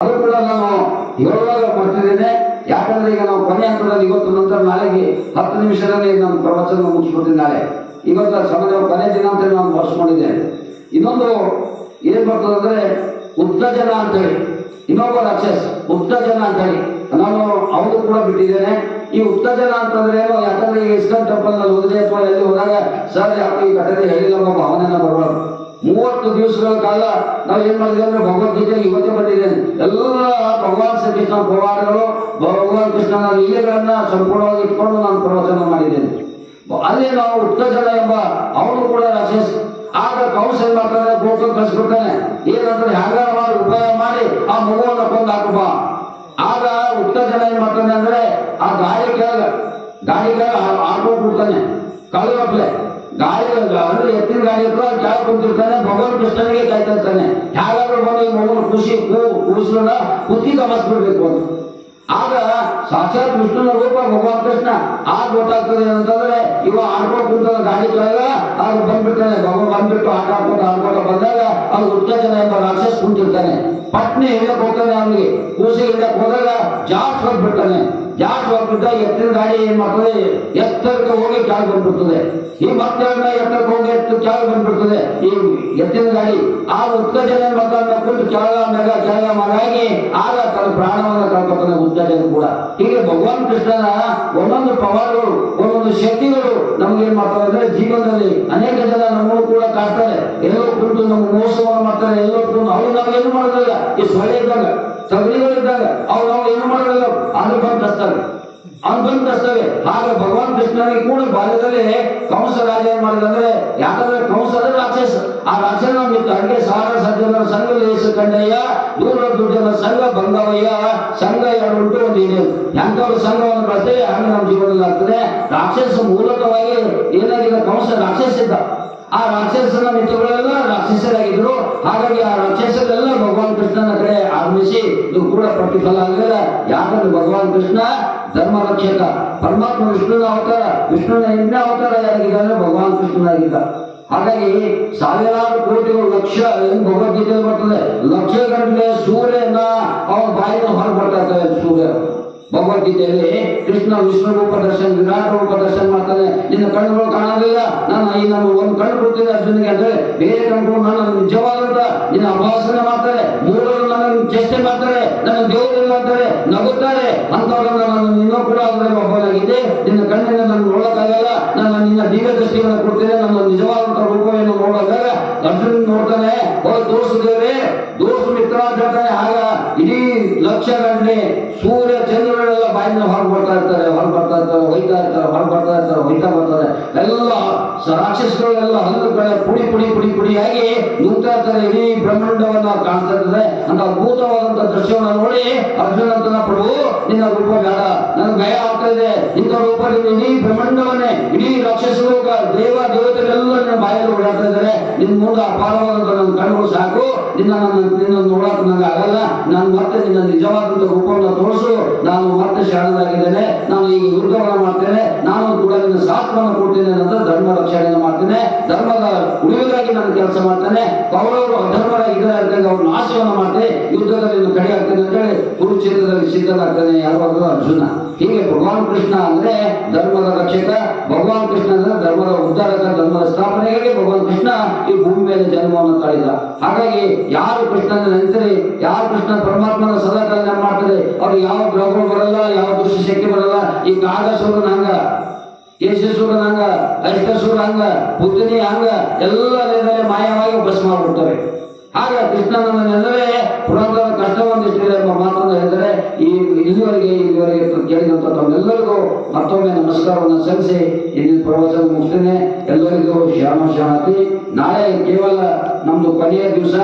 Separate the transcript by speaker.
Speaker 1: ಅದು ಕೂಡ ನಾನು ಹೇಳುವಾಗ ಬರ್ತಿದ್ದೇನೆ. ಯಾಕಂದ್ರೆ ಈಗ ನಾವು ಕೊನೆ ಹಂತದಲ್ಲಿ ಇವತ್ತು ನಂತರ ನಾಳೆಗೆ 10 ನಿಮಿಷದಲ್ಲಿ ನಾನು ಪ್ರವಚನ ಮುಗಿಸ್ಬಿಡ್ತೀನಿ. ನಾಳೆ ಇವತ್ತು ಸಮಯ ಕೊನೆ ದಿನ ಅಂತ ನಾನು ಬರ್ಸ್ಕೊಂಡಿದ್ದೇನೆ. ಇನ್ನೊಂದು ಏನ್ ಬರ್ತದೆ ಅಂದ್ರೆ ಉತ್ತಜನ ಅಂತೇಳಿ ಇನ್ನೊಬ್ಬ ರಾಕ್ಷಸ್ ಉತ್ತಜನ ಅಂತೇಳಿ ನಾನು ಅವರು ಕೂಡ ಬಿಟ್ಟಿದ್ದೇನೆ. ಈ ಉತ್ತಜನ ಅಂತಂದ್ರೆ ಏನು? ಯಾಕಂದ್ರೆ ಈ ಇಸ್ಕಾನ್ ಟೆಂಪಲ್ ನಲ್ಲಿ ಹೋದ್ರೆ ಅಥವಾ ಎಲ್ಲಿ ಹೋದಾಗ ಸರ್ ಯಾಕೆ ಈ ಘಟನೆ ಹೇಳಿಲ್ಲ ಭಾವನೆನ ಬರಬಾರ್ದು. 30 ದಿವಸಗಳ ಕಾಲ ನಾವು ಏನ್ ಮಾಡಿದ್ವಿ ಅಂದ್ರೆ ಭಗವದ್ಗೀತೆ ಇವತ್ತೇ ಬಂದಿದ್ದೇನೆ. ಎಲ್ಲ ಭಗವಾನ್ ಶ್ರೀಕೃಷ್ಣ ಪವಾಡಗಳು ಭಗವಾನ್ ಕೃಷ್ಣನ ಲೀಲೆಗಳನ್ನ ಸಂಪೂರ್ಣವಾಗಿ ಇಟ್ಕೊಂಡು ನಾನು ಪ್ರವಚನ ಮಾಡಿದ್ದೇನೆ. ಅಲ್ಲಿ ನಾವು ಉತ್ತಜನ ಎಂಬ ಅವನು ಕೂಡ ರಾಕ್ಷಸ. ಆಗ ಕಂಸ ಏನ್ ಮಾಡ್ತಾನೆ, ಗೋಕುಲ್ ಕಳಿಸ್ಬಿಡ್ತಾನೆ. ಏನಂದ್ರೆ ಹ್ಯಾಂಗಾರ ಮಾಡಿ ಉಪಾಯ ಮಾಡಿ ಆ ಮಗುವನ್ನ ಕೊಂದು ಹಾಕುವ. ಆಗ ಉತ್ತಜನ ಏನ್ ಮಾಡ್ತಾನೆ ಅಂದ್ರೆ ಆ ಗಾಡಿ ಕೆಳಗೆ ಆಡ್ಕೊಂಡು ಬಿಡ್ತಾನೆ. ಕಳೆದಪ್ಲೆ ಗಾಡಿ ಅಂದ್ರೆ ಎತ್ತಿನ ಗಾಡಿ ಹತ್ರ ಕೆಳಗೆ ಕುಂತಿರ್ತಾನೆ. ಭಗವಾನ್ ಕೃಷ್ಣನಿಗೆ ಕಾಯ್ತಾ ಇರ್ತಾನೆ. ಹೇಗಾದ್ರೂ ಬಂದು ಈ ಮಗುನ ಕೂಸಲನ್ನ ಕುತ್ತಿ ಕಮಸ್ಬಿಡ್ಬೇಕು ಅಂತ. ಆಗ ಸಾಕ್ಷಾತ್ ವಿಷ್ಣುನ ರೂಪ ಭಗವಾನ್ ಕೃಷ್ಣ. ಆಗ ಗೊತ್ತಾಗ್ತದೆ ಏನಂತಂದ್ರೆ ಇವ ಆಡ್ಕೊಂಡು ಕುಂತ ಗಾಡಿ ಕೆಳಗ ಅದು ಬಂದ್ಬಿಡ್ತಾನೆ. ಭಗವಾನ್ ಬಂದ್ಬಿಟ್ಟು ಆಡ್ಕೊಂಡು ಬಂದಾಗ ಅದು ಉತ್ತಜನ ಎಂಬ ರಾಕ್ಷಸ್ ಕುಂತಿರ್ತಾನೆ. ಪಟ್ನೆ ಹಿಡಕ್ ಹೋಗ್ತಾನೆ. ಅವನಿಗೆ ಕೂಸಿಗೆ ಹಿಡಕ್ ಹೋದಾಗ ಜಾಸ್ತಿ ಹೋಗ್ಬಿಡ್ತಾನೆ. ಜಾಸ್ತಿ ಹೋಗ್ಬಿಟ್ಟ ಎತ್ತಿನ ಗಾಡಿ ಏನ್ ಮಾಡ್ತದೆ, ಎತ್ತರಕ್ಕೆ ಹೋಗಿ ಕೆಳಗೆ ಬಂದ್ಬಿಡ್ತದೆ. ಈ ಮತ್ತೆ ಎತ್ತರಕ್ಕೆ ಹೋಗಿ ಕೆಳಗೆ ಬಂದ್ಬಿಡ್ತದೆ ಈ ಎತ್ತಿನ ಗಾಡಿ. ಆ ಉತ್ತಜನ ಏನ್ ಮಾಡ್ತಾನೆ, ಕುಂತು ಕೆಳಗ ಮಗಾಗಿ ಆಗ ತನ್ನ ಪ್ರಾಣವನ್ನು ಕಳ್ಕೊತಾನೆ ಉತ್ತಜನ ಕೂಡ. ಹೀಗೆ ಭಗವಾನ್ ಕೃಷ್ಣನ ಒಂದೊಂದು ಪವಾಡಗಳು ಒಂದೊಂದು ಶಕ್ತಿಗಳು ನಮ್ಗೆ ಏನ್ ಮಾಡ್ತಾರೆ ಅಂದ್ರೆ ಜೀವನದಲ್ಲಿ ಅನೇಕ ಜನ ನಮ್ಮನ್ನು ಕೂಡ ಕಾಡ್ತಾರೆ. ಎಲ್ಲೋ ಕುಂತು ನಮ್ಗೆ ಮೋಸವನ್ನು ಮಾಡ್ತಾರೆ. ಎಲ್ಲೋ ಕುಂತು ಅವ್ರು ನಾವು ಏನು ಮಾಡೋದಿಲ್ಲ. ಈ ಸೊಳ್ಳೆ ಇದ್ದಾಗ ಸಗಣಿಗಳಿದ್ದಾಗ ಅವ್ರು ನಾವು ಏನು ಮಾಡೋದಿಲ್ಲ. ಅದು ಬಂದ್ತಸ್ತವೆ. ಹಾಗೆ ಭಗವಾನ್ ಕೃಷ್ಣನಿಗೆ ಕೂಡ ಬಾಲ್ಯದಲ್ಲಿ ಕಂಸ ರಾಜ ಏನ್ ಮಾಡಿದಂದ್ರೆ, ಯಾಕಂದ್ರೆ ಕಂಸದ ರಾಕ್ಷಸ. ಆ ರಾಕ್ಷಸ ಮಿತ್ರ ಹಂಗೆ ಸಾರ ಸಜ್ಜನ ಸಂಘ ಲೇಸ ಕಂಡಯ್ಯ ದೂರ ದುಡ್ಡನ ಸಂಘ ಬಂದವಯ್ಯ ಸಂಘ 2 ಉಂಟು 1 ಇದೆ. ಎಂಥವ್ರ ಸಂಘವನ್ನು ಬರ್ತೇವೆ ಹಂಗೆ ನಮ್ಮ ಜೀವನದಲ್ಲಿ ಆಗ್ತದೆ. ರಾಕ್ಷಸ ಮೂಲಕವಾಗಿ ಏನಾಗಿದೆ, ಕಂಸ ರಾಕ್ಷಸ ಇದ್ದ. ಆ ರಾಕ್ಷಸನ ಮಿತ್ರಗಳೆಲ್ಲ ರಾಕ್ಷಸರಾಗಿದ್ರು. ಹಾಗಾಗಿ ಆ ರಾಕ್ಷಸರೆಲ್ಲ ಭಗವಾನ್ ಕೃಷ್ಣನ ಕಡೆ ಆಗಮಿಸಿ ಇದು ಕೂಡ ಪ್ರತಿಫಲ ಆಗಲಿಲ್ಲ. ಯಾಕಂದ್ರೆ ಭಗವಾನ್ ಕೃಷ್ಣ ಧರ್ಮ ರಕ್ಷಕ. ಪರಮಾತ್ಮ ವಿಷ್ಣುನ ಅವತಾರ, ವಿಷ್ಣುನ 8ನೇ ಅವತಾರ ಯಾರಿಗಿದ್ದಾರೆ, ಭಗವಾನ್ ಕೃಷ್ಣನಾಗಿದ್ದ. ಹಾಗಾಗಿ ಸಾವಿರಾರು ಕೋಟಿಗಳು ಲಕ್ಷ ಏನು ಭಗವದ್ಗೀತೆಯಲ್ಲಿ ಬರ್ತದೆ, ಲಕ್ಷ ಗಂಟೆ ಸೂರ್ಯನ ಅವನ ಬಾಯಿನ ಹೊರ ಬರ್ತಾ ಇರ್ತಾರೆ. ಸೂರ್ಯ ಭಗವದ್ಗೀತೆಯಲ್ಲಿ ಕೃಷ್ಣ ವಿಷ್ಣು ರೂಪ ದರ್ಶನ, ವಿರಾಟ್ ರೂಪ ದರ್ಶನ ಮಾಡ್ತಾನೆ. ನಿನ್ನ ಕಣ್ಣುಗಳು ಕಾಣೋದಿಲ್ಲ, ನಾನು ಒಂದು ಕಣ್ಣು ಕೊಡ್ತೀನಿ ಅರ್ಜುನಿಗೆ ಅಂದ್ರೆ ಬೇರೆ ಕಣ್ಣು ನಾನು ನಿಜವಾದಂತ ನಿನ್ನ ಅಭಾಸನೆ ಮಾಡ್ತಾರೆ. ಮೂರರು ನನ್ನ ಚೇಷ್ಟೆ ಮಾಡ್ತಾರೆ, ನನ್ನ ದೇವರಿಲ್ಲ ಅಂತಾರೆ, ನಗುತ್ತಾರೆ. ಅಂತವ್ರನ್ನ ನಾನು ಇನ್ನೂ ಕೂಡ ಅದರಲ್ಲಿ ಒಬ್ಬನಾಗಿದೆ. ನಿನ್ನ ಕಣ್ಣಿನ ನಾನು ನೋಡಕ್ಕಾಗಲ್ಲ, ನಾನು ನಿನ್ನ ದಿವ್ಯ ದೃಷ್ಟಿಗಳನ್ನು ಕೊಡ್ತೇನೆ. ನನ್ನ ನಿಜವಾದಂತ ರೂಪವನ್ನು ನೋಡಿದಾಗ ಅರ್ಜುನ ನೋಡ್ತಾನೆ, ಹೋಗಿ ತೋರಿಸಿದ್ದೇವೆ ದೋಷ ಮಿತ್ರ ಅಂತ ಹೇಳ್ತಾನೆ. ಆಗ ಇಡೀ ಲಕ್ಷ ಗಂಟೆ ಸೂರ್ಯ ಚಂದ್ರಗಳೆಲ್ಲ ಬಾಯಿನ ಹೊರಗೆ ಬರ್ತಾ ಇರ್ತಾರೆ, ಹೋಯ್ತಾ ಬರ್ತಾರೆ. ಎಲ್ಲ ರಾಕ್ಷಸಗಳೆಲ್ಲ ಹಲ್ಲುಗಳ ಪುಡಿಯಾಗಿ ನುಗ್ತಾ ಇರ್ತಾರೆ. ಇಡೀ ಬ್ರಹ್ಮಾಂಡವನ್ನ ಕಾಣ್ತಾ ಇರ್ತದೆ. ಅಂತ ಅದ್ಭುತವಾದಂತ ದೃಶ್ಯವನ್ನು ನೋಡಿ ಅರ್ಜುನ ಅಂತನ, ಪ್ರಭು ನಿನ್ನ ರೂಪ ಬೇಡ, ನನಗೆ ಭಯ ಆಗ್ತಾ ಇದೆ. ಇಂಥ ರೂಪ ಇಡೀ ಬ್ರಹ್ಮಾಂಡವನ್ನೇ, ಇಡೀ ರಾಕ್ಷಸರು ದೇವತೆಗಳೆಲ್ಲ ನಿನ್ನ ಬಾಯಲ್ಲಿ ಓಡಾಡ್ತಾ ಇದ್ದಾರೆ. ನಿನ್ನ ಮುಂದೆ ಅಪಾರವಾದಂತ ನನ್ನ ಕಣ್ಣುಗಳು ಸಾಕು. ನಿನ್ನ ನೋಡಕ್ ನನಗೆ ಆಗಲ್ಲ. ನಾನು ಮತ್ತೆ ನಿನ್ನ ನಿಜವಾದಂತ ರೂಪವನ್ನು ತೋರಿಸು. ನಾನು ಮತ್ತೆ ಶರಣರಾಗಿದ್ದೇನೆ. ನಾನು ಈಗ ಯುದ್ಧವನ್ನು ಮಾಡ್ತೇನೆ. ನಾನು ಕೂಡ ನಿನ್ನ ಸಾಥವನ್ನು ಕೊಡ್ತೇನೆ ಅಂತ ಧರ್ಮ ರಕ್ಷಣೆಯನ್ನು ಮಾಡ್ತೇನೆ. ಧರ್ಮದ ಉಳಿವಿಗಾಗಿ ನಾನು ಕೆಲಸ ಮಾಡ್ತೇನೆ. ಕೌರವರು ಅಧರ್ಮರಾಗಿದ್ದಾರೆ, ಅವ್ರ ನಾಶವನ್ನು ಮಾಡ್ತೇನೆ. ಯುದ್ಧದಲ್ಲಿ ಕಡೆ ಆಗ್ತೇನೆ ಅಂತ ಹೇಳಿ ಕುರುಕ್ಷೇತ್ರದಲ್ಲಿ ಸಿದ್ಧನಾಗ್ತಾನೆ. ಯಾವಾಗ ಅರ್ಜುನ. ಹೀಗೆ ಭಗವಾನ್ ಕೃಷ್ಣ ಅಂದ್ರೆ ಧರ್ಮದ ರಕ್ಷಕ, ಭಗವಾನ್ ಕೃಷ್ಣ ಅಂದ್ರೆ ಧರ್ಮದ ಉದ್ಧಾರಕ, ಧರ್ಮದ ಸ್ಥಾಪನೆಗಾಗಿ ಭಗವಾನ್ ಕೃಷ್ಣ ಈ ಭೂಮಿ ಮೇಲೆ ಜನ್ಮವನ್ನು ತಾಳಿದ. ಹಾಗಾಗಿ ಯಾರು ಕೃಷ್ಣನ ನೆನೆಸರಿ, ಯಾರು ಕೃಷ್ಣ ಪರಮಾತ್ಮನ ಸದಾ ಕಲ್ಯಾಣ ಮಾಡ್ತಾರೆ, ಅವ್ರಿಗೆ ಯಾವ ಗ್ರಹಗಳು ಬರಲ್ಲ, ಯಾವ ದುಷ್ಟ ಶಕ್ತಿ ಬರಲ್ಲ. ಈ ಕಾಗಸೂರನ ಹಂಗ, ಯಶಸ್ಸೂರನ ಹಂಗ, ಅಷ್ಟಸೂರ ಹಂಗ, ಬುದ್ಧನಿ ಹಂಗ ಎಲ್ಲ ನೆನೆದರೆ ಮಾಯವಾಗಿ ಬಸ್ ಮಾಡ್ಬಿಡ್ತವೆ. ಹಾಗೆ ಕೃಷ್ಣನನ್ನು ನೆನೆದರೆ ಪುರಾತನ ಕಷ್ಟವೊಂದಿಷ್ಟಿದೆ ಎಂಬ ಮಾತನ್ನು ಹೇಳಿದರೆ ಇಲ್ಲಿವರೆಗೆ ಕೇಳಿದಂತ ತಮ್ಮೆಲ್ಲರಿಗೂ ಮತ್ತೊಮ್ಮೆ ನಮಸ್ಕಾರವನ್ನು ಸಲ್ಲಿಸಿ ಇಂದಿನ ಪ್ರವಚನ ಮುಗಿಸ್ತೇನೆ. ಎಲ್ಲರಿಗೂ ಶರಣಾರ್ಥಿ. ನಾಳೆ ಕೇವಲ ನಮ್ದು ಕೊನೆಯ ದಿವಸ.